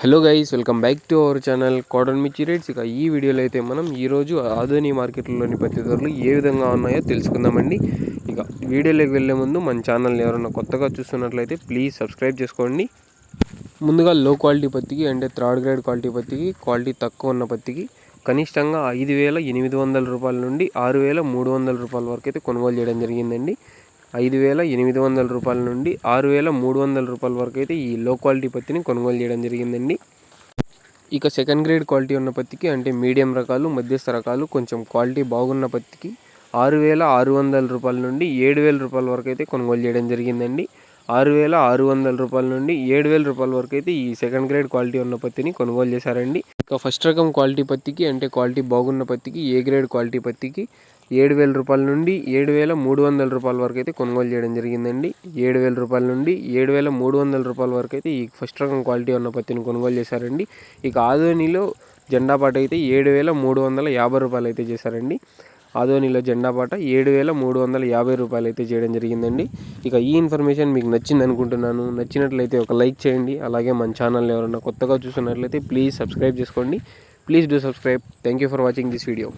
Hello guys, welcome back to our channel cotton మిర్చి rates. ఇక ఈ వీడియోలో అయితే మనం ఈరోజు ఆదోని మార్కెట్లోని పత్తి ధరలు ఏ విధంగా ఉన్నాయో తెలుసుకుందామండి. ఇక వీడియోలోకి వెళ్ళే ముందు మన ఛానల్ ఎవరైనా కొత్తగా చూస్తున్నట్లయితే ప్లీజ్ సబ్స్క్రైబ్ చేసుకోండి. ముందుగా లో క్వాలిటీ పత్తికి అంటే థర్డ్ గ్రేడ్ క్వాలిటీ పత్తికి, క్వాలిటీ తక్కువ ఉన్న పత్తికి కనిష్టంగా 5,800 రూపాయల నుండి 6,300 రూపాయల వరకు అయితే కొనుగోలు చేయడం జరిగిందండి. 5,800 రూపాయల నుండి 6,300 రూపాయల వరకు అయితే ఈ లో క్వాలిటీ పత్తిని కొనుగోలు చేయడం జరిగిందండి. ఇక సెకండ్ గ్రేడ్ క్వాలిటీ ఉన్న పత్తికి అంటే మీడియం రకాలు, మధ్యస్థ రకాలు, కొంచెం క్వాలిటీ బాగున్న పత్తికి 6,600 రూపాయల నుండి 7,000 రూపాయల వరకు అయితే కొనుగోలు చేయడం జరిగిందండి. 6,600 రూపాయల నుండి 7,000 రూపాయల వరకు అయితే ఈ సెకండ్ గ్రేడ్ క్వాలిటీ ఉన్న పత్తిని కొనుగోలు చేశారండి. ఇక ఫస్ట్ రకం క్వాలిటీ పత్తికి అంటే క్వాలిటీ బాగున్న పత్తికి, ఏ గ్రేడ్ క్వాలిటీ పత్తికి 7,000 రూపాయల నుండి 7,300 రూపాయల వరకు అయితే కొనుగోలు చేయడం జరిగిందండి. 7,000 రూపాయల నుండి 7,300 రూపాయల వరకు అయితే ఈ ఫస్ట్ రకం క్వాలిటీ ఉన్న పత్తిని కొనుగోలు చేశారండి. ఇక ఆదోనిలో జెండా పాట అయితే 7,350 రూపాయలు అయితే చేశారండి. ఆదోనిలో జెండా పాట 7,350 రూపాయలు అయితే చేయడం జరిగిందండి. ఇక ఈ ఇన్ఫర్మేషన్ మీకు నచ్చింది అనుకుంటున్నాను. నచ్చినట్లయితే ఒక లైక్ చేయండి. అలాగే మన ఛానల్ ఎవరైనా కొత్తగా చూస్తున్నట్లయితే ప్లీజ్ సబ్స్క్రైబ్ చేసుకోండి. Please do subscribe. Thank you for watching this video.